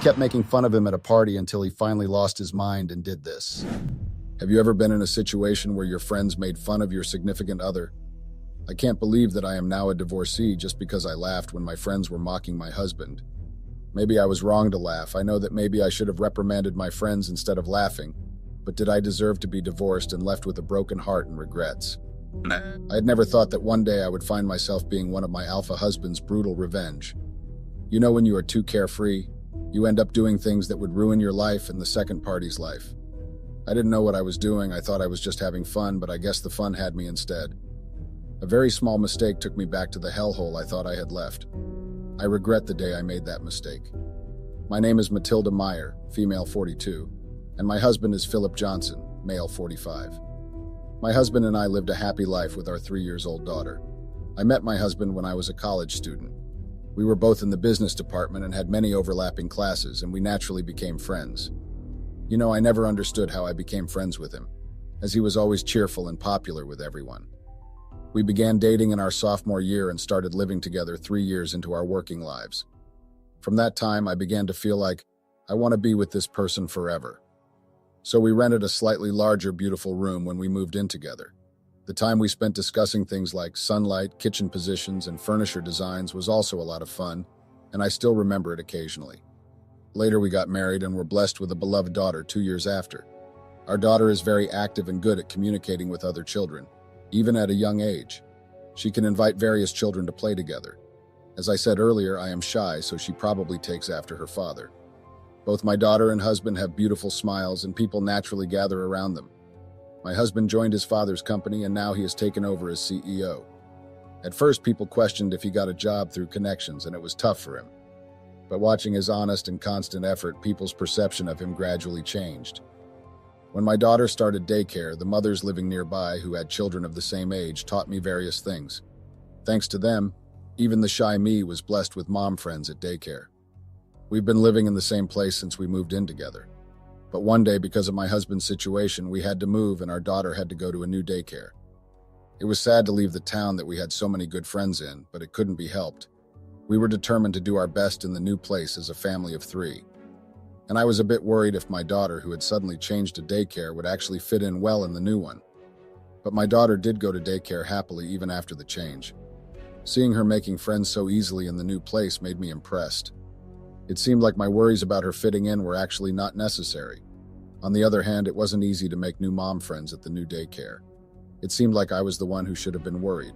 kept making fun of him at a party until he finally lost his mind and did this. Have you ever been in a situation where your friends made fun of your significant other? I can't believe that I am now a divorcee just because I laughed when my friends were mocking my husband. Maybe I was wrong to laugh. I know that maybe I should have reprimanded my friends instead of laughing, but did I deserve to be divorced and left with a broken heart and regrets? I had never thought that one day I would find myself being one of my alpha husband's brutal revenge. You know, when you are too carefree, you end up doing things that would ruin your life and the second party's life. I didn't know what I was doing. I thought I was just having fun, but I guess the fun had me instead. A very small mistake took me back to the hellhole I thought I had left. I regret the day I made that mistake. My name is Matilda Meyer, female 42, and my husband is Philip Johnson, male 45. My husband and I lived a happy life with our 3-year-old daughter. I met my husband when I was a college student. We were both in the business department and had many overlapping classes, and we naturally became friends. You know, I never understood how I became friends with him, as he was always cheerful and popular with everyone. We began dating in our sophomore year and started living together 3 years into our working lives. From that time, I began to feel like I want to be with this person forever. So we rented a slightly larger, beautiful room when we moved in together. The time we spent discussing things like sunlight, kitchen positions, and furniture designs was also a lot of fun, and I still remember it occasionally. Later, we got married and were blessed with a beloved daughter 2 years after. Our daughter is very active and good at communicating with other children, even at a young age. She can invite various children to play together. As I said earlier, I am shy, so she probably takes after her father. Both my daughter and husband have beautiful smiles, and people naturally gather around them. My husband joined his father's company, and now he has taken over as CEO. At first, people questioned if he got a job through connections, and it was tough for him. But watching his honest and constant effort, people's perception of him gradually changed. When my daughter started daycare, the mothers living nearby who had children of the same age taught me various things. Thanks to them, even the shy me was blessed with mom friends at daycare. We've been living in the same place since we moved in together. But one day, because of my husband's situation, we had to move and our daughter had to go to a new daycare. It was sad to leave the town that we had so many good friends in, but it couldn't be helped. We were determined to do our best in the new place as a family of 3. And I was a bit worried if my daughter, who had suddenly changed to daycare, would actually fit in well in the new one. But my daughter did go to daycare happily even after the change. Seeing her making friends so easily in the new place made me impressed. It seemed like my worries about her fitting in were actually not necessary. On the other hand, it wasn't easy to make new mom friends at the new daycare. It seemed like I was the one who should have been worried.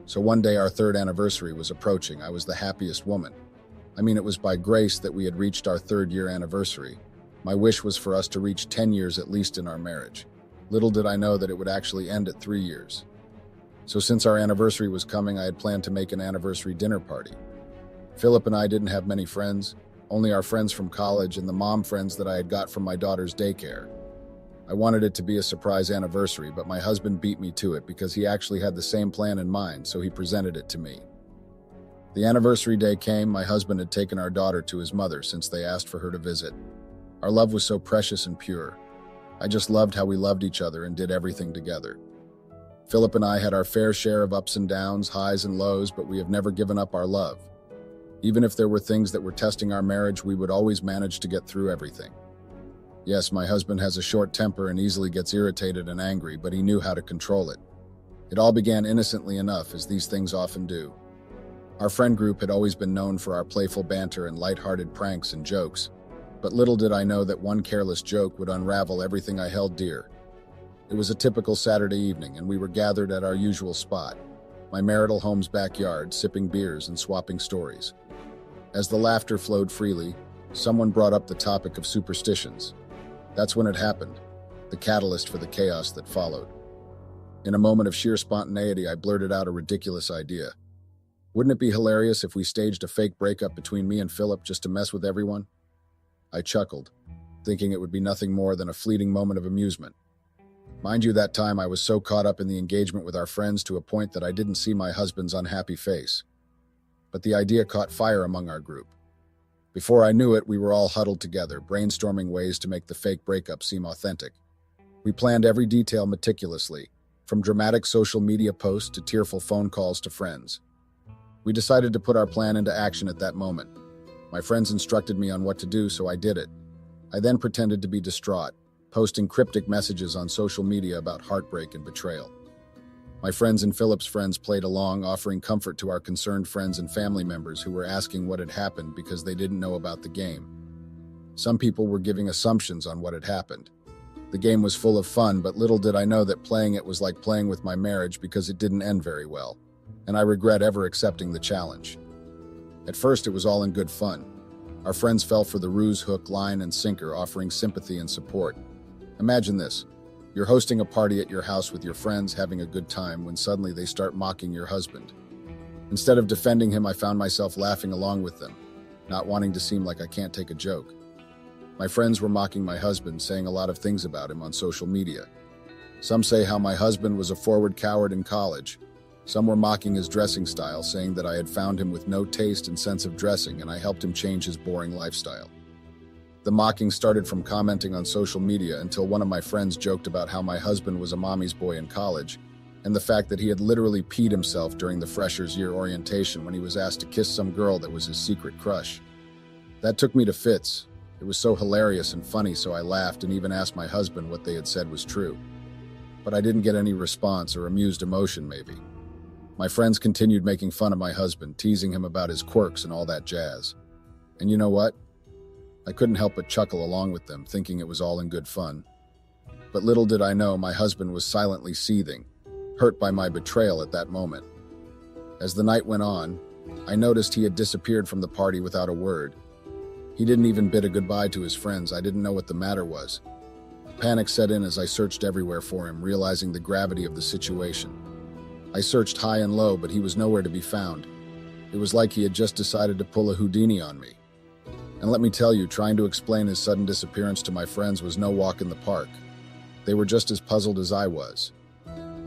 So one day our 3rd anniversary was approaching. I was the happiest woman. I mean, it was by grace that we had reached our 3rd year anniversary. My wish was for us to reach 10 years at least in our marriage. Little did I know that it would actually end at 3 years. So since our anniversary was coming, I had planned to make an anniversary dinner party. Philip and I didn't have many friends, only our friends from college and the mom friends that I had got from my daughter's daycare. I wanted it to be a surprise anniversary, but my husband beat me to it because he actually had the same plan in mind, so he presented it to me. The anniversary day came. My husband had taken our daughter to his mother since they asked for her to visit. Our love was so precious and pure. I just loved how we loved each other and did everything together. Philip and I had our fair share of ups and downs, highs and lows, but we have never given up our love. Even if there were things that were testing our marriage, we would always manage to get through everything. Yes, my husband has a short temper and easily gets irritated and angry, but he knew how to control it. It all began innocently enough, as these things often do. Our friend group had always been known for our playful banter and light-hearted pranks and jokes, but little did I know that one careless joke would unravel everything I held dear. It was a typical Saturday evening, and we were gathered at our usual spot, my marital home's backyard, sipping beers and swapping stories. As the laughter flowed freely, someone brought up the topic of superstitions. That's when it happened, the catalyst for the chaos that followed. In a moment of sheer spontaneity, I blurted out a ridiculous idea. Wouldn't it be hilarious if we staged a fake breakup between me and Philip just to mess with everyone? I chuckled, thinking it would be nothing more than a fleeting moment of amusement. Mind you, that time I was so caught up in the engagement with our friends to a point that I didn't see my husband's unhappy face. But the idea caught fire among our group. Before I knew it, we were all huddled together, brainstorming ways to make the fake breakup seem authentic. We planned every detail meticulously, from dramatic social media posts to tearful phone calls to friends. We decided to put our plan into action at that moment. My friends instructed me on what to do, so I did it. I then pretended to be distraught, posting cryptic messages on social media about heartbreak and betrayal. My friends and Philip's friends played along, offering comfort to our concerned friends and family members who were asking what had happened because they didn't know about the game. Some people were giving assumptions on what had happened. The game was full of fun, but little did I know that playing it was like playing with my marriage because it didn't end very well, and I regret ever accepting the challenge. At first, it was all in good fun. Our friends fell for the ruse hook, line, and sinker, offering sympathy and support. Imagine this. You're hosting a party at your house with your friends, having a good time, when suddenly they start mocking your husband. Instead of defending him, I found myself laughing along with them, not wanting to seem like I can't take a joke. My friends were mocking my husband, saying a lot of things about him on social media. Some say how my husband was a forward coward in college. Some were mocking his dressing style, saying that I had found him with no taste and sense of dressing and I helped him change his boring lifestyle. The mocking started from commenting on social media until one of my friends joked about how my husband was a mommy's boy in college and the fact that he had literally peed himself during the freshers' year orientation when he was asked to kiss some girl that was his secret crush. That took me to fits. It was so hilarious and funny, so I laughed and even asked my husband what they had said was true. But I didn't get any response or amused emotion, maybe. My friends continued making fun of my husband, teasing him about his quirks and all that jazz. And you know what? I couldn't help but chuckle along with them, thinking it was all in good fun. But little did I know my husband was silently seething, hurt by my betrayal at that moment. As the night went on, I noticed he had disappeared from the party without a word. He didn't even bid a goodbye to his friends. I didn't know what the matter was. Panic set in as I searched everywhere for him, realizing the gravity of the situation. I searched high and low, but he was nowhere to be found. It was like he had just decided to pull a Houdini on me. And let me tell you, trying to explain his sudden disappearance to my friends was no walk in the park. They were just as puzzled as I was,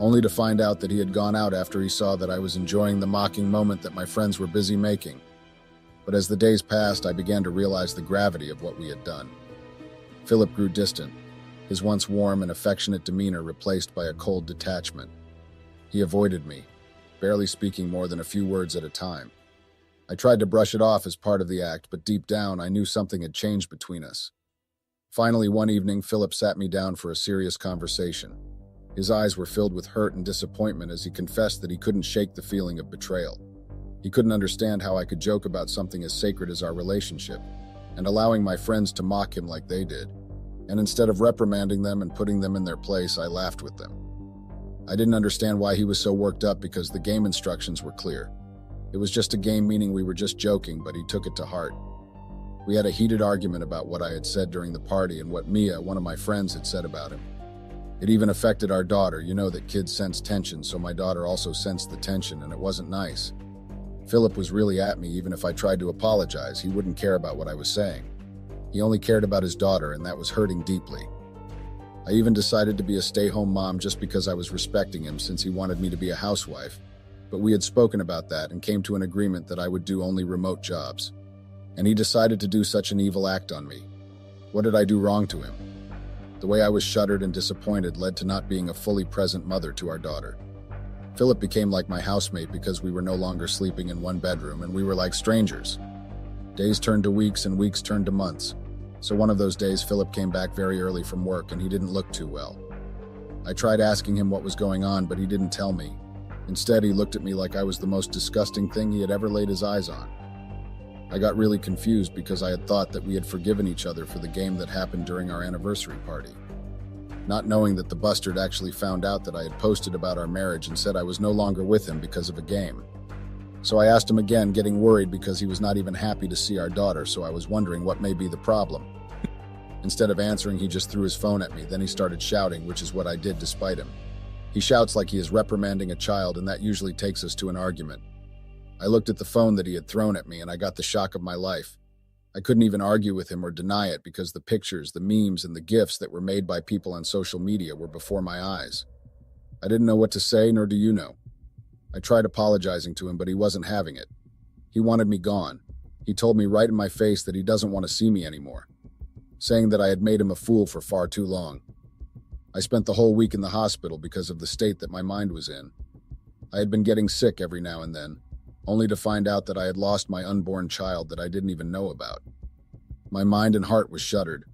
only to find out that he had gone out after he saw that I was enjoying the mocking moment that my friends were busy making. But as the days passed, I began to realize the gravity of what we had done. Philip grew distant, his once warm and affectionate demeanor replaced by a cold detachment. He avoided me, barely speaking more than a few words at a time. I tried to brush it off as part of the act, but deep down I knew something had changed between us. Finally, one evening, Philip sat me down for a serious conversation. His eyes were filled with hurt and disappointment as he confessed that he couldn't shake the feeling of betrayal. He couldn't understand how I could joke about something as sacred as our relationship, and allowing my friends to mock him like they did. And instead of reprimanding them and putting them in their place, I laughed with them. I didn't understand why he was so worked up because the game instructions were clear. It was just a game, meaning we were just joking, but he took it to heart. We had a heated argument about what I had said during the party and what Mia, one of my friends, had said about him. It even affected our daughter. You know that kids sense tension, so my daughter also sensed the tension, and it wasn't nice. Philip was really at me. Even if I tried to apologize, he wouldn't care about what I was saying. He only cared about his daughter, and that was hurting deeply. I even decided to be a stay-home mom just because I was respecting him, since he wanted me to be a housewife. But we had spoken about that and came to an agreement that I would do only remote jobs. And he decided to do such an evil act on me. What did I do wrong to him? The way I was shuddered and disappointed led to not being a fully present mother to our daughter. Philip became like my housemate because we were no longer sleeping in one bedroom and we were like strangers. Days turned to weeks and weeks turned to months. So one of those days, Philip came back very early from work and he didn't look too well. I tried asking him what was going on, but he didn't tell me. Instead, he looked at me like I was the most disgusting thing he had ever laid his eyes on. I got really confused because I had thought that we had forgiven each other for the game that happened during our anniversary party, not knowing that the bastard actually found out that I had posted about our marriage and said I was no longer with him because of a game. So I asked him again, getting worried because he was not even happy to see our daughter, so I was wondering what may be the problem. Instead of answering, he just threw his phone at me. Then he started shouting, which is what I did despite him. He shouts like he is reprimanding a child, and that usually takes us to an argument. I looked at the phone that he had thrown at me, and I got the shock of my life. I couldn't even argue with him or deny it because the pictures, the memes, and the GIFs that were made by people on social media were before my eyes. I didn't know what to say, nor do you know. I tried apologizing to him, but he wasn't having it. He wanted me gone. He told me right in my face that he doesn't want to see me anymore, saying that I had made him a fool for far too long. I spent the whole week in the hospital because of the state that my mind was in. I had been getting sick every now and then, only to find out that I had lost my unborn child that I didn't even know about. My mind and heart was shuttered.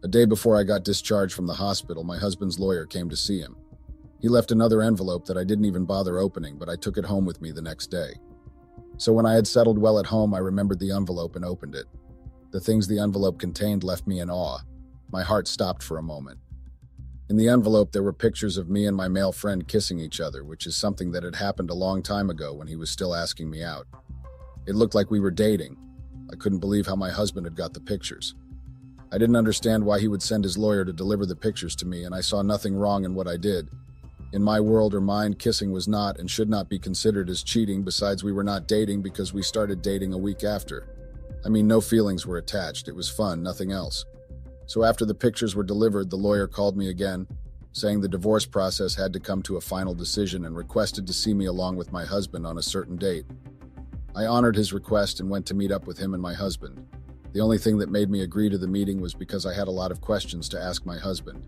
A day before I got discharged from the hospital, my husband's lawyer came to see him. He left another envelope that I didn't even bother opening, but I took it home with me the next day. So when I had settled well at home, I remembered the envelope and opened it. The things the envelope contained left me in awe. My heart stopped for a moment. In the envelope, there were pictures of me and my male friend kissing each other, which is something that had happened a long time ago when he was still asking me out. It looked like we were dating. I couldn't believe how my husband had got the pictures. I didn't understand why he would send his lawyer to deliver the pictures to me, and I saw nothing wrong in what I did. In my world or mind, kissing was not and should not be considered as cheating. Besides, we were not dating because we started dating a week after. I mean, no feelings were attached. It was fun, nothing else. So after the pictures were delivered, the lawyer called me again, saying the divorce process had to come to a final decision and requested to see me along with my husband on a certain date. I honored his request and went to meet up with him and my husband. The only thing that made me agree to the meeting was because I had a lot of questions to ask my husband.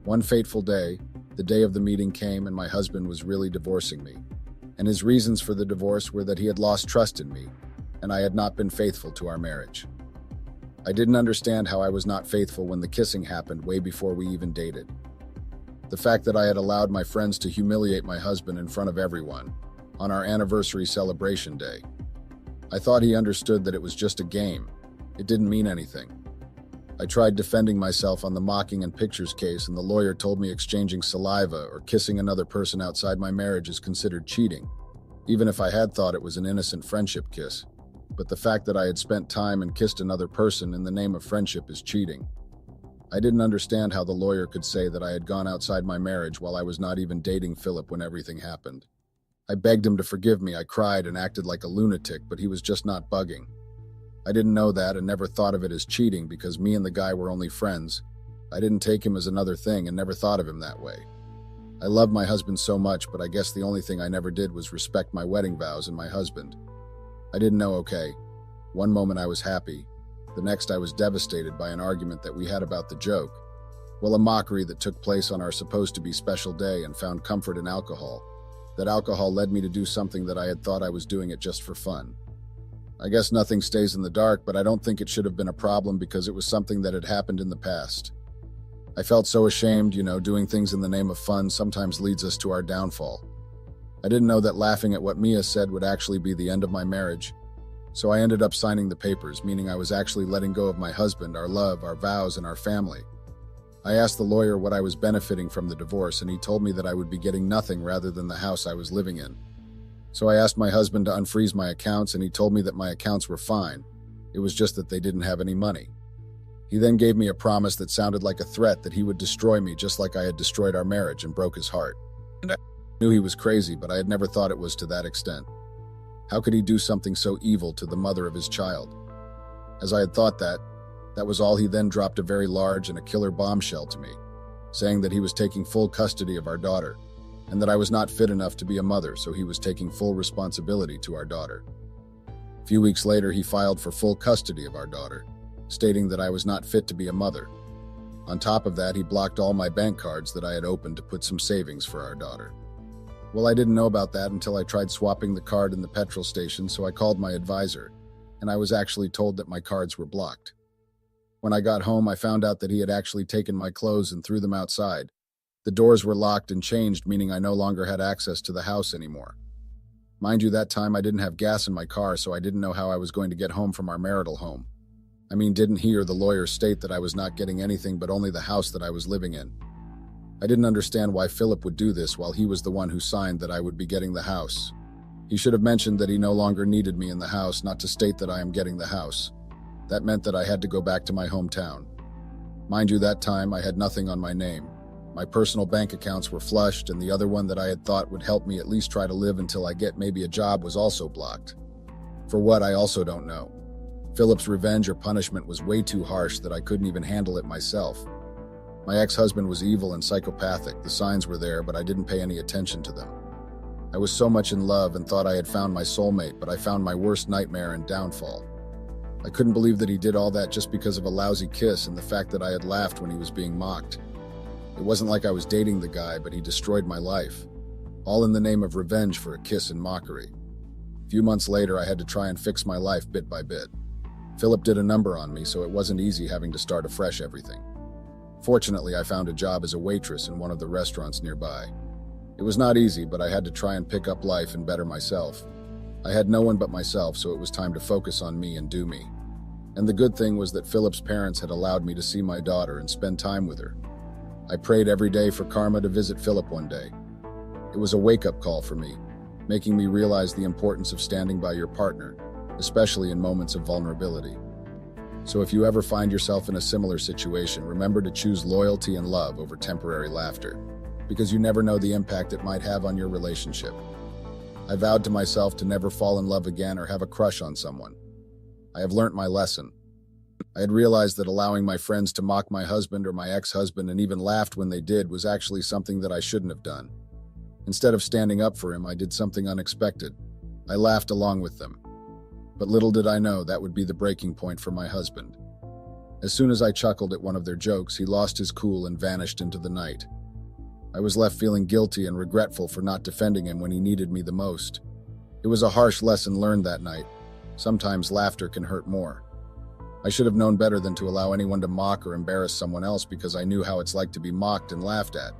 One fateful day, the day of the meeting came and my husband was really divorcing me. And his reasons for the divorce were that he had lost trust in me, and I had not been faithful to our marriage. I didn't understand how I was not faithful when the kissing happened way before we even dated. The fact that I had allowed my friends to humiliate my husband in front of everyone on our anniversary celebration day. I thought he understood that it was just a game. It didn't mean anything. I tried defending myself on the mocking and pictures case, and the lawyer told me exchanging saliva or kissing another person outside my marriage is considered cheating, even if I had thought it was an innocent friendship kiss. But the fact that I had spent time and kissed another person in the name of friendship is cheating. I didn't understand how the lawyer could say that I had gone outside my marriage while I was not even dating Philip when everything happened. I begged him to forgive me. I cried and acted like a lunatic, but he was just not bugging. I didn't know that and never thought of it as cheating because me and the guy were only friends. I didn't take him as another thing and never thought of him that way. I love my husband so much, but I guess the only thing I never did was respect my wedding vows and my husband. I didn't know, okay. One moment I was happy. The next I was devastated by an argument that we had about the joke. Well, a mockery that took place on our supposed-to-be special day and found comfort in alcohol. That alcohol led me to do something that I had thought I was doing it just for fun. I guess nothing stays in the dark, but I don't think it should have been a problem because it was something that had happened in the past. I felt so ashamed, doing things in the name of fun sometimes leads us to our downfall. I didn't know that laughing at what Mia said would actually be the end of my marriage. So I ended up signing the papers, meaning I was actually letting go of my husband, our love, our vows, and our family. I asked the lawyer what I was benefiting from the divorce, and he told me that I would be getting nothing rather than the house I was living in. So I asked my husband to unfreeze my accounts, and he told me that my accounts were fine. It was just that they didn't have any money. He then gave me a promise that sounded like a threat that he would destroy me just like I had destroyed our marriage and broke his heart. And I knew he was crazy, but I had never thought it was to that extent. How could he do something so evil to the mother of his child? As I had thought that was all, he then dropped a very large and a killer bombshell to me, saying that he was taking full custody of our daughter, and that I was not fit enough to be a mother, so he was taking full responsibility to our daughter. A few weeks later, he filed for full custody of our daughter, stating that I was not fit to be a mother. On top of that, he blocked all my bank cards that I had opened to put some savings for our daughter. Well, I didn't know about that until I tried swapping the card in the petrol station, so I called my advisor, and I was actually told that my cards were blocked. When I got home, I found out that he had actually taken my clothes and threw them outside. The doors were locked and changed, meaning I no longer had access to the house anymore. Mind you, that time I didn't have gas in my car, so I didn't know how I was going to get home from our marital home. I mean, didn't he or the lawyer state that I was not getting anything but only the house that I was living in? I didn't understand why Philip would do this while he was the one who signed that I would be getting the house. He should have mentioned that he no longer needed me in the house, not to state that I am getting the house. That meant that I had to go back to my hometown. Mind you, that time I had nothing on my name. My personal bank accounts were flushed, and the other one that I had thought would help me at least try to live until I get maybe a job was also blocked. For what, I also don't know. Philip's revenge or punishment was way too harsh that I couldn't even handle it myself. My ex-husband was evil and psychopathic. The signs were there, but I didn't pay any attention to them. I was so much in love and thought I had found my soulmate, but I found my worst nightmare and downfall. I couldn't believe that he did all that just because of a lousy kiss and the fact that I had laughed when he was being mocked. It wasn't like I was dating the guy, but he destroyed my life. All in the name of revenge for a kiss and mockery. Few months later, I had to try and fix my life bit by bit. Philip did a number on me, so it wasn't easy having to start afresh everything. Fortunately, I found a job as a waitress in one of the restaurants nearby. It was not easy, but I had to try and pick up life and better myself. I had no one but myself, so it was time to focus on me and do me. And the good thing was that Philip's parents had allowed me to see my daughter and spend time with her. I prayed every day for karma to visit Philip one day. It was a wake-up call for me, making me realize the importance of standing by your partner, especially in moments of vulnerability. So if you ever find yourself in a similar situation, remember to choose loyalty and love over temporary laughter, because you never know the impact it might have on your relationship. I vowed to myself to never fall in love again or have a crush on someone. I have learnt my lesson. I had realized that allowing my friends to mock my husband or my ex-husband and even laughed when they did was actually something that I shouldn't have done. Instead of standing up for him, I did something unexpected. I laughed along with them. But little did I know that would be the breaking point for my husband. As soon as I chuckled at one of their jokes, he lost his cool and vanished into the night. I was left feeling guilty and regretful for not defending him when he needed me the most. It was a harsh lesson learned that night. Sometimes laughter can hurt more. I should have known better than to allow anyone to mock or embarrass someone else because I knew how it's like to be mocked and laughed at.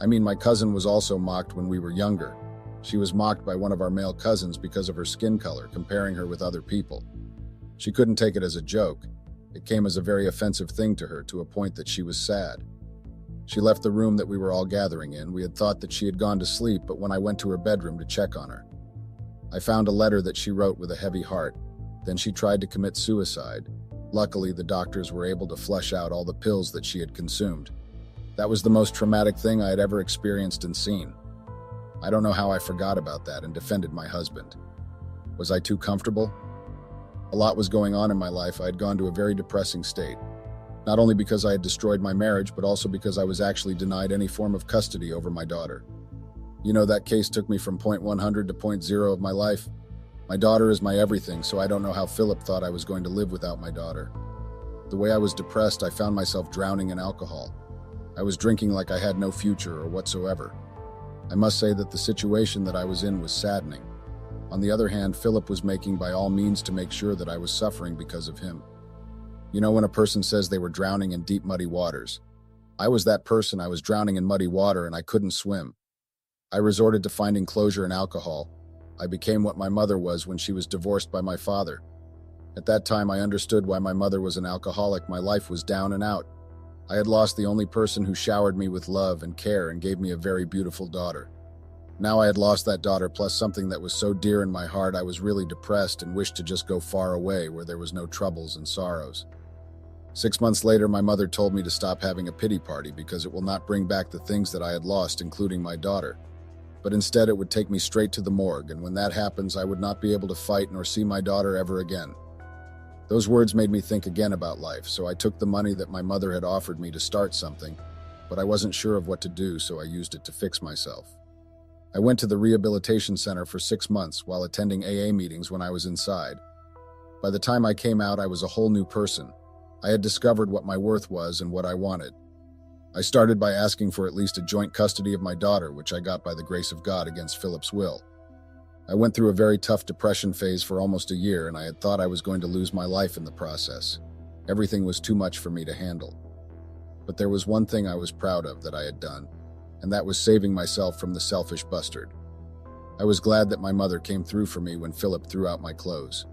I mean, my cousin was also mocked when we were younger. She was mocked by one of our male cousins because of her skin color, comparing her with other people. She couldn't take it as a joke. It came as a very offensive thing to her, to a point that she was sad. She left the room that we were all gathering in. We had thought that she had gone to sleep, but when I went to her bedroom to check on her, I found a letter that she wrote with a heavy heart. Then she tried to commit suicide. Luckily, the doctors were able to flush out all the pills that she had consumed. That was the most traumatic thing I had ever experienced and seen. I don't know how I forgot about that and defended my husband. Was I too comfortable? A lot was going on in my life. I had gone to a very depressing state. Not only because I had destroyed my marriage, but also because I was actually denied any form of custody over my daughter. You know, that case took me from point 100 to point 0 of my life. My daughter is my everything, so I don't know how Philip thought I was going to live without my daughter. The way I was depressed, I found myself drowning in alcohol. I was drinking like I had no future or whatsoever. I must say that the situation that I was in was saddening. On the other hand, Philip was making by all means to make sure that I was suffering because of him. You know when a person says they were drowning in deep, muddy waters? I was that person. I was drowning in muddy water and I couldn't swim. I resorted to finding closure in alcohol. I became what my mother was when she was divorced by my father. At that time, I understood why my mother was an alcoholic. My life was down and out. I had lost the only person who showered me with love and care and gave me a very beautiful daughter. Now I had lost that daughter plus something that was so dear in my heart. I was really depressed and wished to just go far away where there was no troubles and sorrows. 6 months later, my mother told me to stop having a pity party because it will not bring back the things that I had lost, including my daughter. But instead, it would take me straight to the morgue, and when that happens, I would not be able to fight nor see my daughter ever again. Those words made me think again about life, so I took the money that my mother had offered me to start something, but I wasn't sure of what to do, so I used it to fix myself. I went to the rehabilitation center for 6 months while attending AA meetings when I was inside. By the time I came out, I was a whole new person. I had discovered what my worth was and what I wanted. I started by asking for at least a joint custody of my daughter, which I got by the grace of God against Philip's will. I went through a very tough depression phase for almost a year, and I had thought I was going to lose my life in the process. Everything was too much for me to handle. But there was one thing I was proud of that I had done, and that was saving myself from the selfish bastard. I was glad that my mother came through for me when Philip threw out my clothes.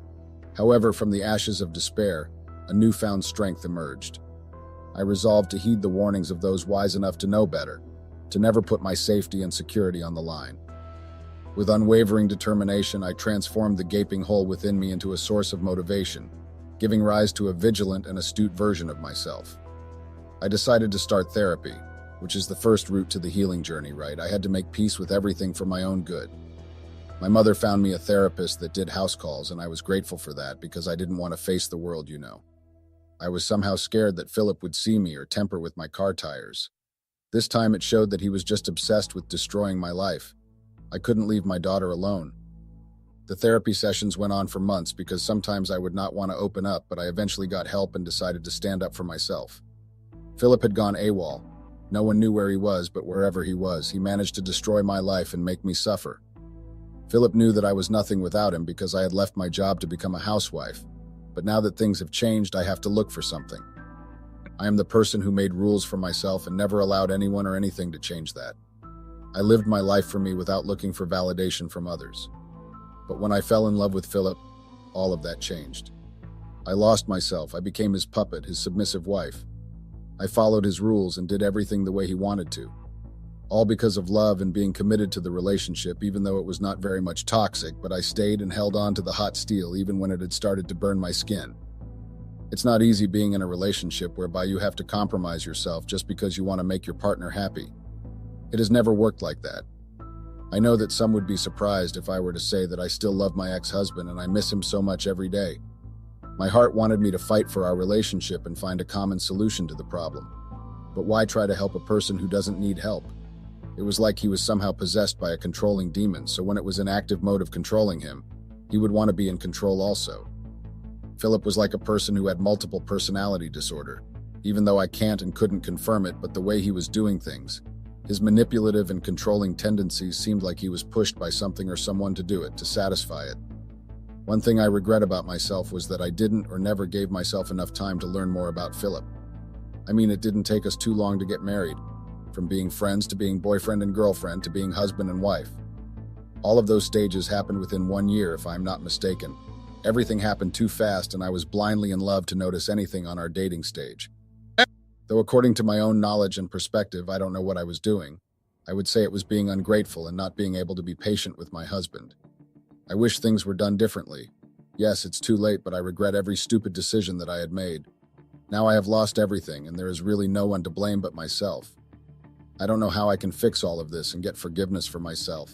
However, from the ashes of despair, a newfound strength emerged. I resolved to heed the warnings of those wise enough to know better, to never put my safety and security on the line. With unwavering determination, I transformed the gaping hole within me into a source of motivation, giving rise to a vigilant and astute version of myself. I decided to start therapy, which is the first route to the healing journey, right? I had to make peace with everything for my own good. My mother found me a therapist that did house calls, and I was grateful for that because I didn't want to face the world, you know. I was somehow scared that Philip would see me or temper with my car tires. This time it showed that he was just obsessed with destroying my life. I couldn't leave my daughter alone. The therapy sessions went on for months because sometimes I would not want to open up, but I eventually got help and decided to stand up for myself. Philip had gone AWOL. No one knew where he was, but wherever he was, he managed to destroy my life and make me suffer. Philip knew that I was nothing without him because I had left my job to become a housewife. But now that things have changed, I have to look for something. I am the person who made rules for myself and never allowed anyone or anything to change that. I lived my life for me without looking for validation from others. But when I fell in love with Philip, all of that changed. I lost myself. I became his puppet, his submissive wife. I followed his rules and did everything the way he wanted to. All because of love and being committed to the relationship, even though it was not very much toxic, but I stayed and held on to the hot steel even when it had started to burn my skin. It's not easy being in a relationship whereby you have to compromise yourself just because you want to make your partner happy. It has never worked like that. I know that some would be surprised if I were to say that I still love my ex-husband and I miss him so much every day. My heart wanted me to fight for our relationship and find a common solution to the problem. But why try to help a person who doesn't need help? It was like he was somehow possessed by a controlling demon, so when it was in active mode of controlling him, he would want to be in control also. Philip was like a person who had multiple personality disorder, even though I can't and couldn't confirm it, but the way he was doing things, his manipulative and controlling tendencies seemed like he was pushed by something or someone to do it, to satisfy it. One thing I regret about myself was that I didn't or never gave myself enough time to learn more about Philip. I mean, it didn't take us too long to get married, from being friends to being boyfriend and girlfriend to being husband and wife. All of those stages happened within 1 year, if I'm not mistaken. Everything happened too fast and I was blindly in love to notice anything on our dating stage. Though according to my own knowledge and perspective, I don't know what I was doing. I would say it was being ungrateful and not being able to be patient with my husband. I wish things were done differently. Yes, it's too late, but I regret every stupid decision that I had made. Now I have lost everything and there is really no one to blame but myself. I don't know how I can fix all of this and get forgiveness for myself.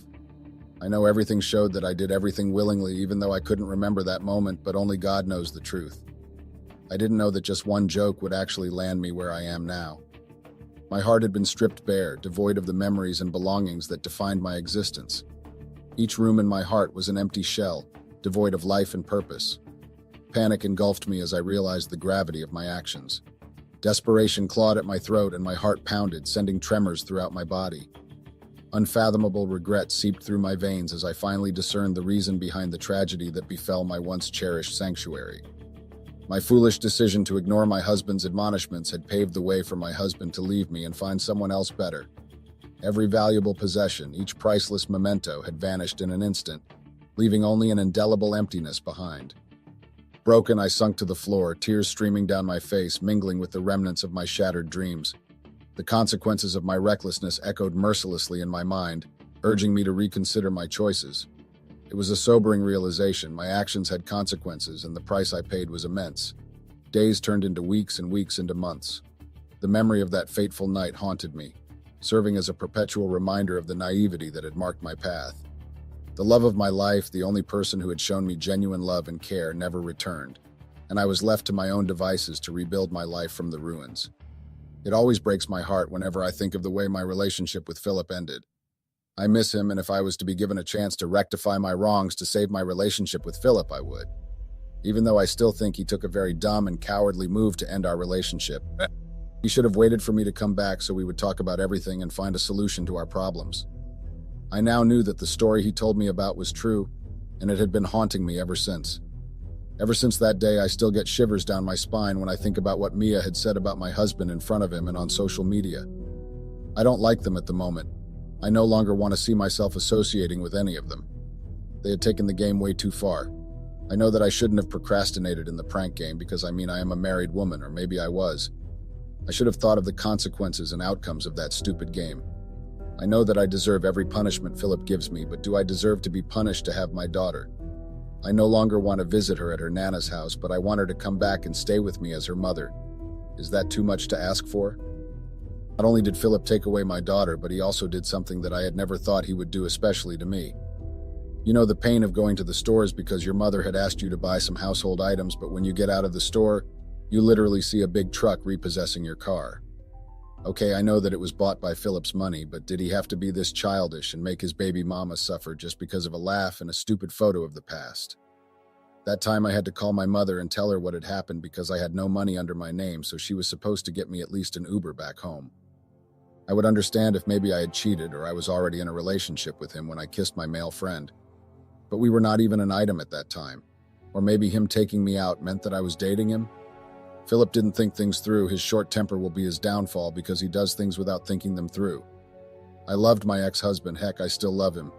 I know everything showed that I did everything willingly, even though I couldn't remember that moment, but only God knows the truth. I didn't know that just one joke would actually land me where I am now. My heart had been stripped bare, devoid of the memories and belongings that defined my existence. Each room in my heart was an empty shell, devoid of life and purpose. Panic engulfed me as I realized the gravity of my actions. Desperation clawed at my throat and my heart pounded, sending tremors throughout my body. Unfathomable regret seeped through my veins as I finally discerned the reason behind the tragedy that befell my once cherished sanctuary. My foolish decision to ignore my husband's admonishments had paved the way for my husband to leave me and find someone else better. Every valuable possession, each priceless memento had vanished in an instant, leaving only an indelible emptiness behind. Broken, I sunk to the floor, tears streaming down my face, mingling with the remnants of my shattered dreams. The consequences of my recklessness echoed mercilessly in my mind, urging me to reconsider my choices. It was a sobering realization. My actions had consequences, and the price I paid was immense. Days turned into weeks and weeks into months. The memory of that fateful night haunted me, serving as a perpetual reminder of the naivety that had marked my path. The love of my life, the only person who had shown me genuine love and care, never returned, and I was left to my own devices to rebuild my life from the ruins. It always breaks my heart whenever I think of the way my relationship with Philip ended. I miss him, and if I was to be given a chance to rectify my wrongs to save my relationship with Philip, I would. Even though I still think he took a very dumb and cowardly move to end our relationship. He should have waited for me to come back so we would talk about everything and find a solution to our problems. I now knew that the story he told me about was true, and it had been haunting me ever since. Ever since that day, I still get shivers down my spine when I think about what Mia had said about my husband in front of him and on social media. I don't like them at the moment. I no longer want to see myself associating with any of them. They had taken the game way too far. I know that I shouldn't have procrastinated in the prank game because I am a married woman, or maybe I was. I should have thought of the consequences and outcomes of that stupid game. I know that I deserve every punishment Philip gives me, but do I deserve to be punished to have my daughter? I no longer want to visit her at her Nana's house, but I want her to come back and stay with me as her mother. Is that too much to ask for? Not only did Philip take away my daughter, but he also did something that I had never thought he would do, especially to me. You know the pain of going to the stores because your mother had asked you to buy some household items, but when you get out of the store, you literally see a big truck repossessing your car. Okay, I know that it was bought by Philip's money, but did he have to be this childish and make his baby mama suffer just because of a laugh and a stupid photo of the past? That time I had to call my mother and tell her what had happened because I had no money under my name, so she was supposed to get me at least an Uber back home. I would understand if maybe I had cheated or I was already in a relationship with him when I kissed my male friend. But we were not even an item at that time. Or maybe him taking me out meant that I was dating him? Philip didn't think things through. His short temper will be his downfall because he does things without thinking them through. I loved my ex-husband, heck, I still love him.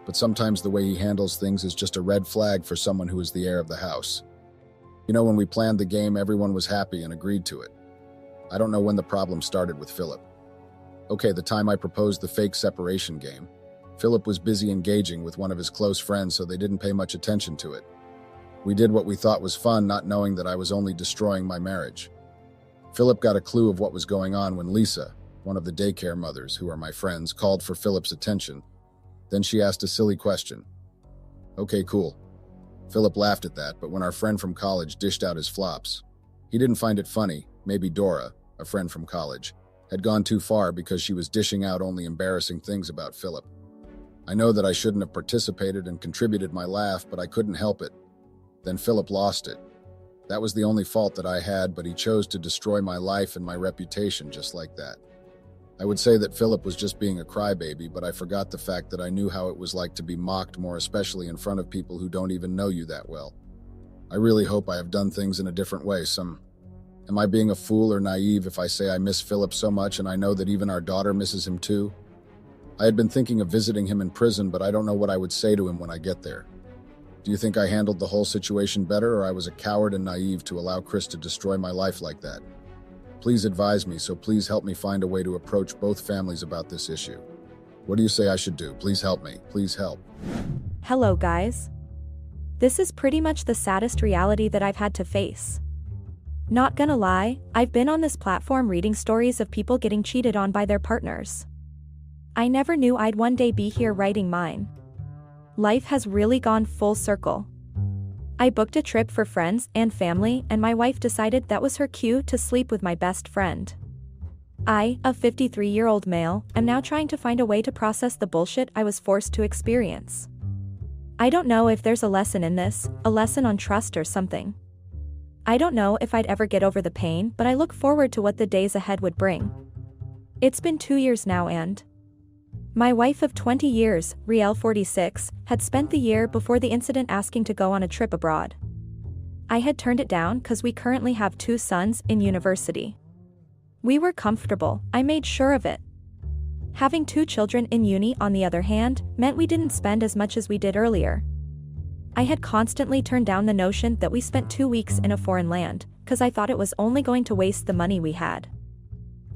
But sometimes the way he handles things is just a red flag for someone who is the heir of the house. You know, when we planned the game, everyone was happy and agreed to it. I don't know when the problem started with Philip. Okay, the time I proposed the fake separation game. Philip was busy engaging with one of his close friends, so they didn't pay much attention to it. We did what we thought was fun, not knowing that I was only destroying my marriage. Philip got a clue of what was going on when Lisa, one of the daycare mothers, who are my friends, called for Philip's attention. Then she asked a silly question. Okay, cool. Philip laughed at that, but when our friend from college dished out his flops, he didn't find it funny. Maybe Dora, a friend from college, had gone too far because she was dishing out only embarrassing things about Philip. I know that I shouldn't have participated and contributed my laugh, but I couldn't help it. Then Philip lost it. That was the only fault that I had, but he chose to destroy my life and my reputation just like that. I would say that Philip was just being a crybaby, but I forgot the fact that I knew how it was like to be mocked, more especially in front of people who don't even know you that well. I really hope I have done things in a different way. Am I being a fool or naive if I say I miss Philip so much and I know that even our daughter misses him too? I had been thinking of visiting him in prison, but I don't know what I would say to him when I get there. Do you think I handled the whole situation better, or I was a coward and naive to allow Chris to destroy my life like that? Please advise me, so please help me find a way to approach both families about this issue. What do you say I should do? Please help me. Please help. Hello, guys. This is pretty much the saddest reality that I've had to face. Not gonna lie, I've been on this platform reading stories of people getting cheated on by their partners. I never knew I'd one day be here writing mine. Life has really gone full circle. I booked a trip for friends and family, and my wife decided that was her cue to sleep with my best friend. I, a 53-year-old male, am now trying to find a way to process the bullshit I was forced to experience. I don't know if there's a lesson in this, a lesson on trust or something. I don't know if I'd ever get over the pain, but I look forward to what the days ahead would bring. It's been 2 years now, and my wife of 20 years, Riel 46, had spent the year before the incident asking to go on a trip abroad. I had turned it down because we currently have 2 sons in university. We were comfortable, I made sure of it. Having 2 children in uni, on the other hand, meant we didn't spend as much as we did earlier. I had constantly turned down the notion that we spent 2 weeks in a foreign land, because I thought it was only going to waste the money we had.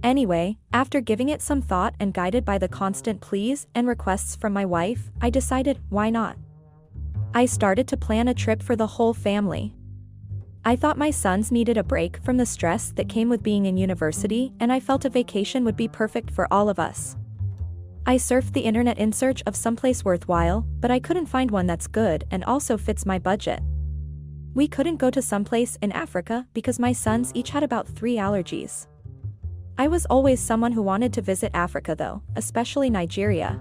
Anyway, after giving it some thought and guided by the constant pleas and requests from my wife, I decided, why not? I started to plan a trip for the whole family. I thought my sons needed a break from the stress that came with being in university, and I felt a vacation would be perfect for all of us. I surfed the internet in search of someplace worthwhile, but I couldn't find one that's good and also fits my budget. We couldn't go to someplace in Africa because my sons each had about 3 allergies. I was always someone who wanted to visit Africa though, especially Nigeria.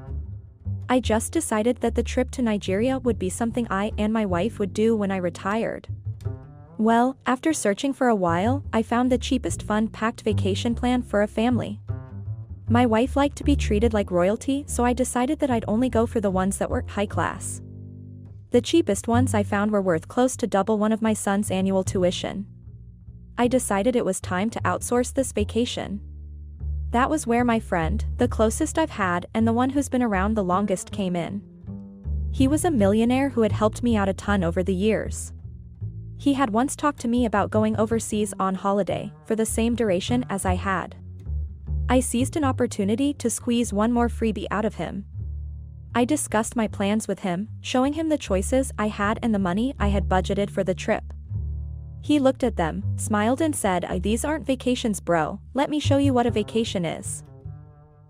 I just decided that the trip to Nigeria would be something I and my wife would do when I retired. Well, after searching for a while, I found the cheapest fun-packed vacation plan for a family. My wife liked to be treated like royalty, so I decided that I'd only go for the ones that were high class. The cheapest ones I found were worth close to double one of my son's annual tuition. I decided it was time to outsource this vacation. That was where my friend, the closest I've had and the one who's been around the longest, came in. He was a millionaire who had helped me out a ton over the years. He had once talked to me about going overseas on holiday, for the same duration as I had. I seized an opportunity to squeeze one more freebie out of him. I discussed my plans with him, showing him the choices I had and the money I had budgeted for the trip. He looked at them, smiled and said, "These aren't vacations, bro, let me show you what a vacation is."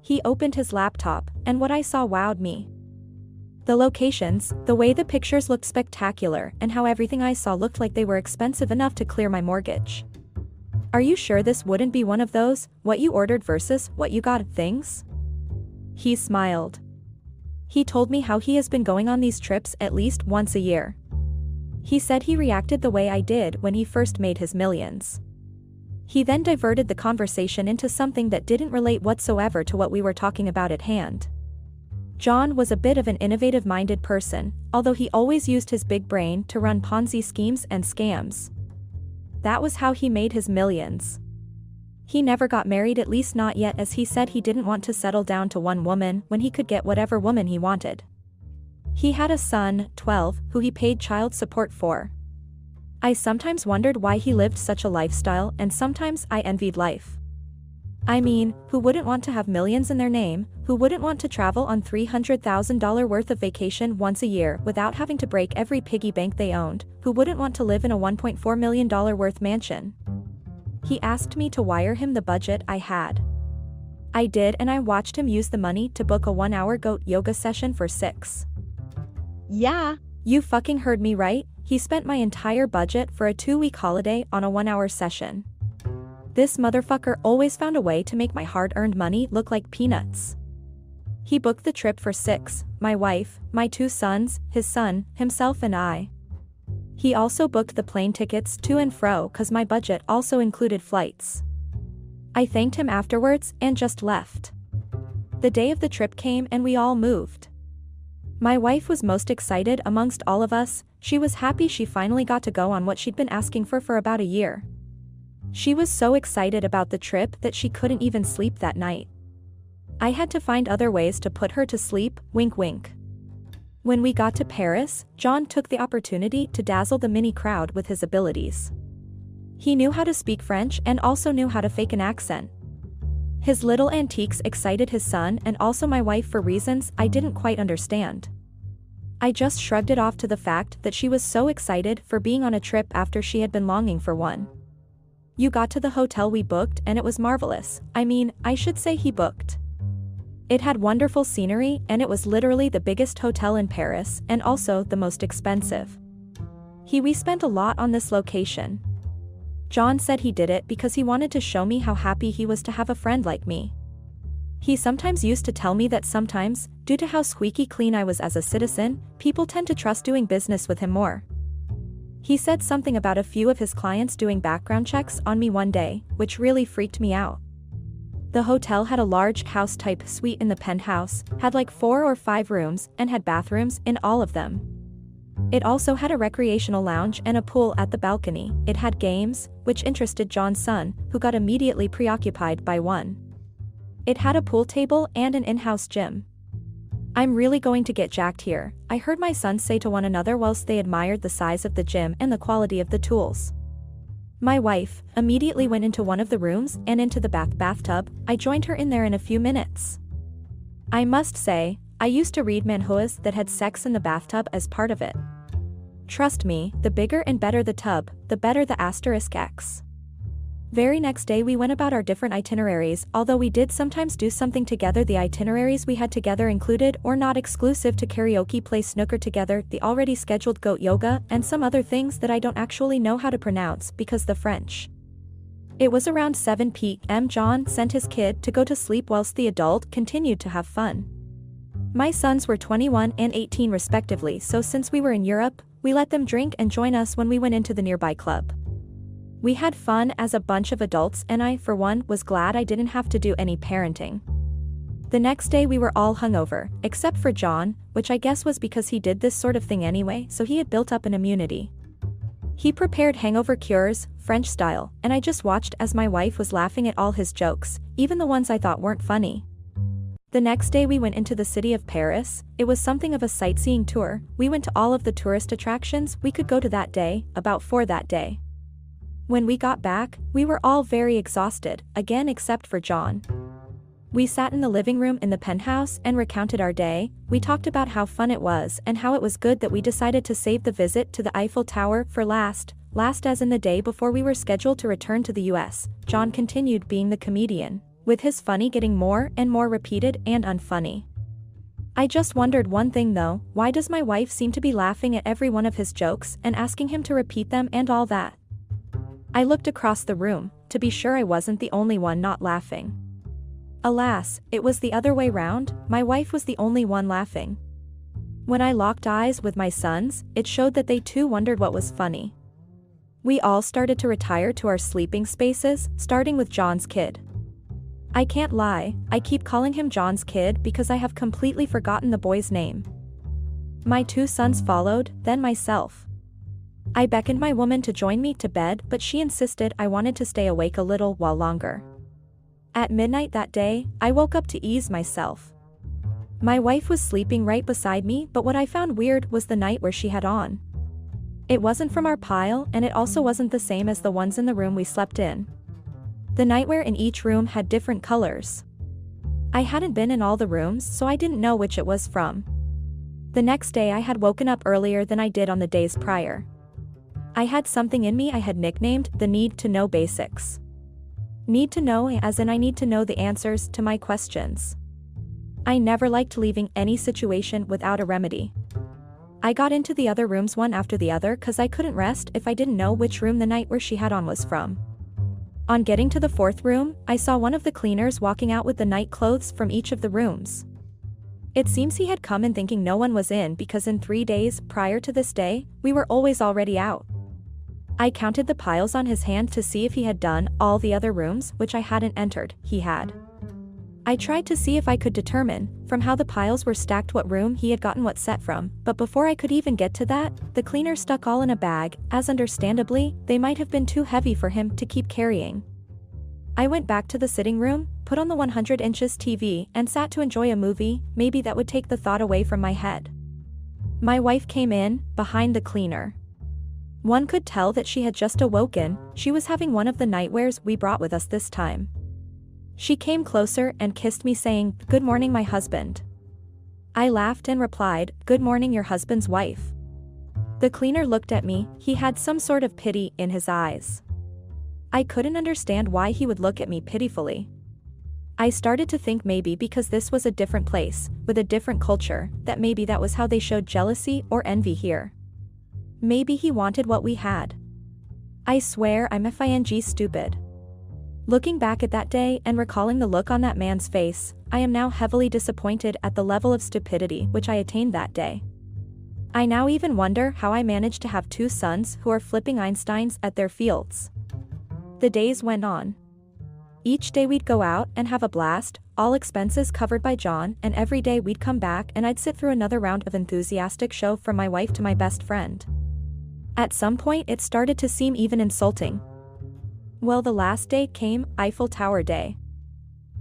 He opened his laptop, and what I saw wowed me. The locations, the way the pictures looked spectacular, and how everything I saw looked like they were expensive enough to clear my mortgage. Are you sure this wouldn't be one of those, what you ordered versus what you got things? He smiled. He told me how he has been going on these trips at least once a year. He said he reacted the way I did when he first made his millions. He then diverted the conversation into something that didn't relate whatsoever to what we were talking about at hand. John was a bit of an innovative-minded person, although he always used his big brain to run Ponzi schemes and scams. That was how he made his millions. He never got married, at least not yet, as he said he didn't want to settle down to one woman when he could get whatever woman he wanted. He had a son, 12, who he paid child support for. I sometimes wondered why he lived such a lifestyle, and sometimes I envied life. I mean, who wouldn't want to have millions in their name? Who wouldn't want to travel on $300,000 worth of vacation once a year without having to break every piggy bank they owned? Who wouldn't want to live in a $1.4 million worth mansion? He asked me to wire him the budget I had. I did, and I watched him use the money to book a 1-hour goat yoga session for $6. Yeah, you fucking heard me right. He spent my entire budget for a 2-week holiday on a 1-hour session. This motherfucker always found a way to make my hard-earned money look like peanuts. He booked the trip for 6, my wife, my 2 sons, his son, himself and I. He also booked the plane tickets to and fro cause my budget also included flights. I thanked him afterwards and just left. The day of the trip came and we all moved. My wife was most excited amongst all of us. She was happy she finally got to go on what she'd been asking for about a year. She was so excited about the trip that she couldn't even sleep that night. I had to find other ways to put her to sleep, wink wink. When we got to Paris, John took the opportunity to dazzle the mini crowd with his abilities. He knew how to speak French and also knew how to fake an accent. His little antiques excited his son and also my wife for reasons I didn't quite understand. I just shrugged it off to the fact that she was so excited for being on a trip after she had been longing for one. You got to the hotel we booked and it was marvelous. I mean, I should say he booked. It had wonderful scenery and it was literally the biggest hotel in Paris and also the most expensive. We spent a lot on this location. John said he did it because he wanted to show me how happy he was to have a friend like me. He sometimes used to tell me that sometimes, due to how squeaky clean I was as a citizen, people tend to trust doing business with him more. He said something about a few of his clients doing background checks on me one day, which really freaked me out. The hotel had a large house-type suite in the penthouse, had like 4 or 5 rooms, and had bathrooms in all of them. It also had a recreational lounge and a pool at the balcony. It had games, which interested John's son, who got immediately preoccupied by one. It had a pool table and an in-house gym. I'm really going to get jacked here, I heard my sons say to one another whilst they admired the size of the gym and the quality of the tools. My wife immediately went into one of the rooms and into the bathtub. I joined her in there in a few minutes. I must say, I used to read manhwas that had sex in the bathtub as part of it. Trust me, the bigger and better the tub, the better the *X. Very next day we went about our different itineraries, although we did sometimes do something together. The itineraries we had together included, or not exclusive to karaoke, play snooker together, the already scheduled goat yoga, and some other things that I don't actually know how to pronounce because the French. It was around 7 p.m. John sent his kid to go to sleep whilst the adult continued to have fun. My sons were 21 and 18 respectively, so since we were in Europe, we let them drink and join us when we went into the nearby club. We had fun as a bunch of adults and I, for one, was glad I didn't have to do any parenting. The next day we were all hungover, except for John, which I guess was because he did this sort of thing anyway, so he had built up an immunity. He prepared hangover cures, French style, and I just watched as my wife was laughing at all his jokes, even the ones I thought weren't funny. The next day we went into the city of Paris. It was something of a sightseeing tour. We went to all of the tourist attractions we could go to that day, about 4 that day. When we got back, we were all very exhausted, again except for John. We sat in the living room in the penthouse and recounted our day. We talked about how fun it was and how it was good that we decided to save the visit to the Eiffel Tower for last as in the day before we were scheduled to return to the US. John continued being the comedian, with his funny getting more and more repeated and unfunny. I just wondered one thing though, why does my wife seem to be laughing at every one of his jokes and asking him to repeat them and all that? I looked across the room, to be sure I wasn't the only one not laughing. Alas, it was the other way round, my wife was the only one laughing. When I locked eyes with my sons, it showed that they too wondered what was funny. We all started to retire to our sleeping spaces, starting with John's kid. I can't lie, I keep calling him John's kid because I have completely forgotten the boy's name. My 2 sons followed, then myself. I beckoned my woman to join me to bed, but she insisted I wanted to stay awake a little while longer. At midnight that day, I woke up to ease myself. My wife was sleeping right beside me, but what I found weird was the nightwear she had on. It wasn't from our pile, and it also wasn't the same as the ones in the room we slept in. The nightwear in each room had different colors. I hadn't been in all the rooms, so I didn't know which it was from. The next day I had woken up earlier than I did on the days prior. I had something in me I had nicknamed the need to know basics. Need to know as in I need to know the answers to my questions. I never liked leaving any situation without a remedy. I got into the other rooms one after the other cause I couldn't rest if I didn't know which room the nightwear she had on was from. On getting to the 4th room, I saw one of the cleaners walking out with the night clothes from each of the rooms. It seems he had come in thinking no one was in because in 3 days prior to this day, we were always already out. I counted the piles on his hand to see if he had done all the other rooms, which I hadn't entered. He had. I tried to see if I could determine, from how the piles were stacked, what room he had gotten what set from, but before I could even get to that, the cleaner stuck all in a bag, as understandably, they might have been too heavy for him to keep carrying. I went back to the sitting room, put on the 100 inches TV, and sat to enjoy a movie. Maybe that would take the thought away from my head. My wife came in, behind the cleaner. One could tell that she had just awoken. She was having one of the nightwears we brought with us this time. She came closer and kissed me saying, "Good morning, my husband." I laughed and replied, "Good morning, your husband's wife." The cleaner looked at me. He had some sort of pity in his eyes. I couldn't understand why he would look at me pitifully. I started to think maybe because this was a different place, with a different culture, that maybe that was how they showed jealousy or envy here. Maybe he wanted what we had. I swear I'm FING stupid. Looking back at that day and recalling the look on that man's face, I am now heavily disappointed at the level of stupidity which I attained that day. I now even wonder how I managed to have 2 sons who are flipping Einsteins at their fields. The days went on. Each day we'd go out and have a blast, all expenses covered by John, and every day we'd come back and I'd sit through another round of enthusiastic show from my wife to my best friend. At some point it started to seem even insulting. Well, the last day came, Eiffel Tower Day.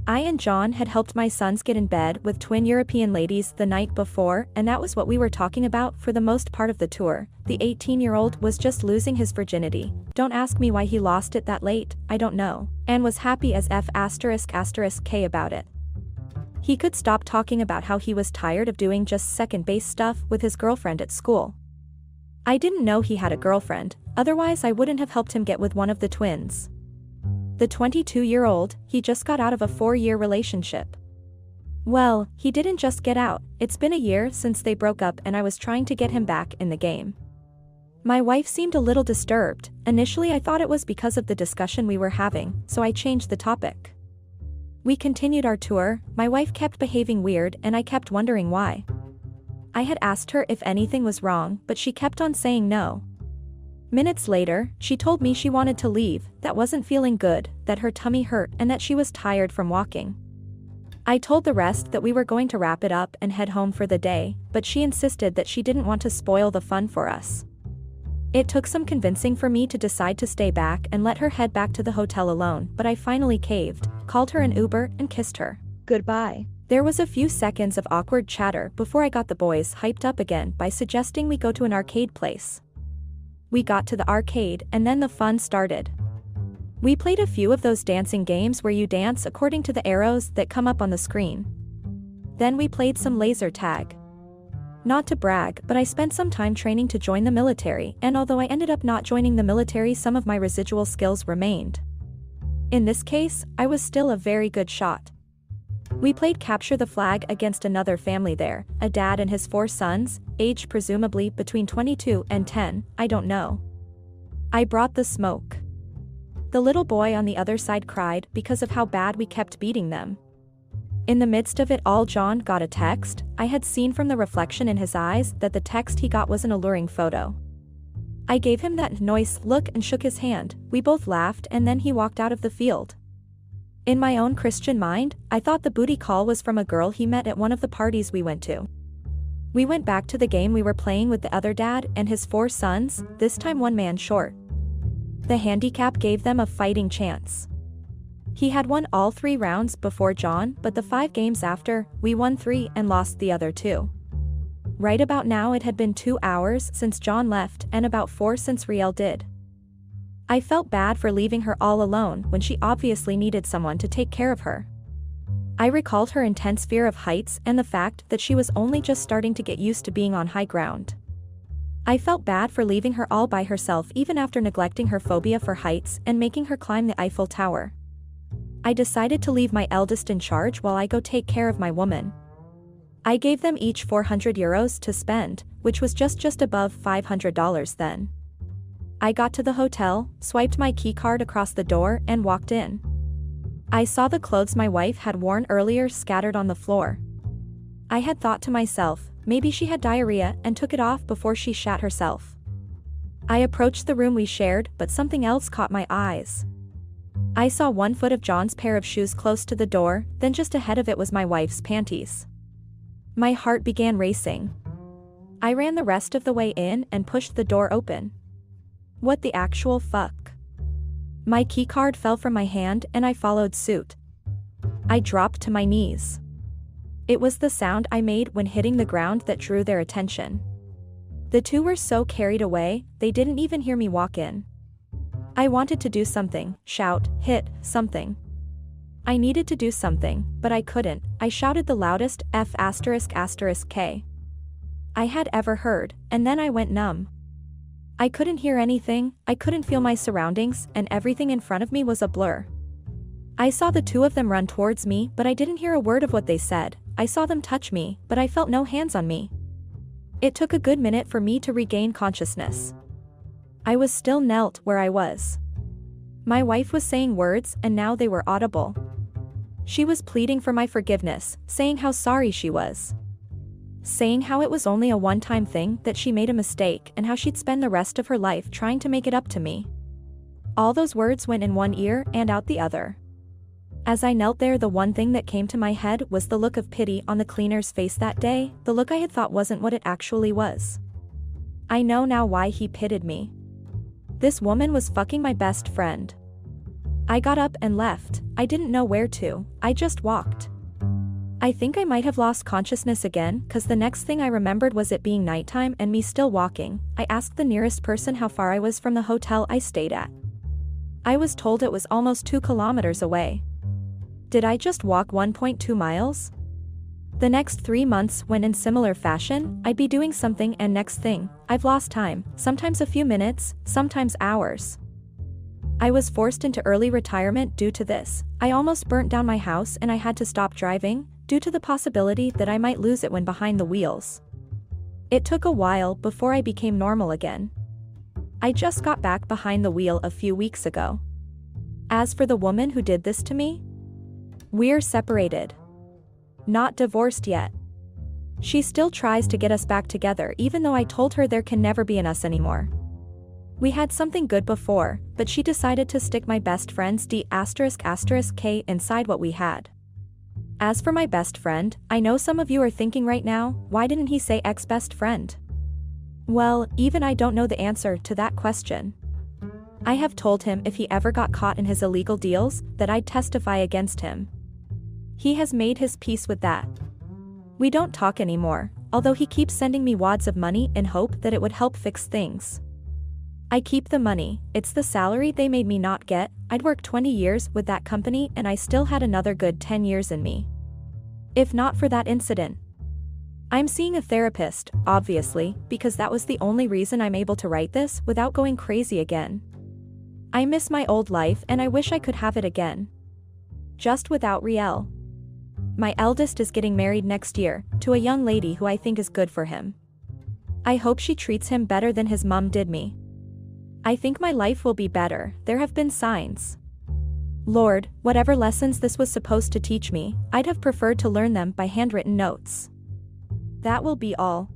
I and John had helped my sons get in bed with twin European ladies the night before, and that was what we were talking about for the most part of the tour. The 18-year-old was just losing his virginity. Don't ask me why he lost it that late, I don't know, and was happy as F***K about it. He could stop talking about how he was tired of doing just second base stuff with his girlfriend at school. I didn't know he had a girlfriend, otherwise I wouldn't have helped him get with one of the twins. The 22-year-old, he just got out of a 4-year relationship. Well, he didn't just get out, it's been a year since they broke up and I was trying to get him back in the game. My wife seemed a little disturbed. Initially I thought it was because of the discussion we were having, so I changed the topic. We continued our tour. My wife kept behaving weird and I kept wondering why. I had asked her if anything was wrong, but she kept on saying no. Minutes later, she told me she wanted to leave, that wasn't feeling good, that her tummy hurt and that she was tired from walking. I told the rest that we were going to wrap it up and head home for the day, but she insisted that she didn't want to spoil the fun for us. It took some convincing for me to decide to stay back and let her head back to the hotel alone, but I finally caved, called her an Uber and kissed her goodbye. There was a few seconds of awkward chatter before I got the boys hyped up again by suggesting we go to an arcade place. We got to the arcade and then the fun started. We played a few of those dancing games where you dance according to the arrows that come up on the screen. Then we played some laser tag. Not to brag, but I spent some time training to join the military, and although I ended up not joining the military, some of my residual skills remained. In this case, I was still a very good shot. We played capture the flag against another family there, a dad and his 4 sons, aged presumably between 22 and 10, I don't know. I brought the smoke. The little boy on the other side cried because of how bad we kept beating them. In the midst of it all, John got a text. I had seen from the reflection in his eyes that the text he got was an alluring photo. I gave him that nice look and shook his hand. We both laughed and then he walked out of the field. In my own Christian mind, I thought the booty call was from a girl he met at one of the parties we went to. We went back to the game we were playing with the other dad and his 4 sons, this time one man short. The handicap gave them a fighting chance. He had won all 3 rounds before John, but the 5 games after, we won 3 and lost the other 2. Right about now it had been 2 hours since John left and about 4 since Riel did. I felt bad for leaving her all alone when she obviously needed someone to take care of her. I recalled her intense fear of heights and the fact that she was only just starting to get used to being on high ground. I felt bad for leaving her all by herself even after neglecting her phobia for heights and making her climb the Eiffel Tower. I decided to leave my eldest in charge while I go take care of my woman. I gave them each 400 euros to spend, which was just above $500 then. I got to the hotel, swiped my keycard across the door and walked in. I saw the clothes my wife had worn earlier scattered on the floor. I had thought to myself, maybe she had diarrhea and took it off before she shat herself. I approached the room we shared, but something else caught my eyes. I saw 1 foot of John's pair of shoes close to the door, then just ahead of it was my wife's panties. My heart began racing. I ran the rest of the way in and pushed the door open. What the actual fuck? My keycard fell from my hand and I followed suit. I dropped to my knees. It was the sound I made when hitting the ground that drew their attention. The 2 were so carried away, they didn't even hear me walk in. I wanted to do something, shout, hit, something. I needed to do something, but I couldn't. I shouted the loudest F***K I had ever heard, and then I went numb. I couldn't hear anything, I couldn't feel my surroundings, and everything in front of me was a blur. I saw the 2 of them run towards me, but I didn't hear a word of what they said. I saw them touch me, but I felt no hands on me. It took a good minute for me to regain consciousness. I was still knelt where I was. My wife was saying words and now they were audible. She was pleading for my forgiveness, saying how sorry she was. Saying how it was only a one-time thing, that she made a mistake, and how she'd spend the rest of her life trying to make it up to me. All those words went in one ear and out the other. As I knelt there, the one thing that came to my head was the look of pity on the cleaner's face that day, the look I had thought wasn't what it actually was. I know now why he pitied me. This woman was fucking my best friend. I got up and left. I didn't know where to, I just walked. I think I might have lost consciousness again, cause the next thing I remembered was it being nighttime and me still walking. I asked the nearest person how far I was from the hotel I stayed at. I was told it was almost 2 kilometers away. Did I just walk 1.2 miles? The next 3 months went in similar fashion. I'd be doing something and next thing, I've lost time, sometimes a few minutes, sometimes hours. I was forced into early retirement due to this. I almost burnt down my house and I had to stop driving, due to the possibility that I might lose it when behind the wheels. It took a while before I became normal again. I just got back behind the wheel a few weeks ago. As for the woman who did this to me, we're separated. Not divorced yet. She still tries to get us back together even though I told her there can never be an us anymore. We had something good before, but she decided to stick my best friend's D***K inside what we had. As for my best friend, I know some of you are thinking right now, why didn't he say ex-best friend? Well, even I don't know the answer to that question. I have told him if he ever got caught in his illegal deals, that I'd testify against him. He has made his peace with that. We don't talk anymore, although he keeps sending me wads of money in hope that it would help fix things. I keep the money, it's the salary they made me not get. I'd worked 20 years with that company and I still had another good 10 years in me. If not for that incident. I'm seeing a therapist, obviously, because that was the only reason I'm able to write this without going crazy again. I miss my old life and I wish I could have it again. Just without Riel. My eldest is getting married next year, to a young lady who I think is good for him. I hope she treats him better than his mum did me. I think my life will be better, there have been signs. Lord, whatever lessons this was supposed to teach me, I'd have preferred to learn them by handwritten notes. That will be all.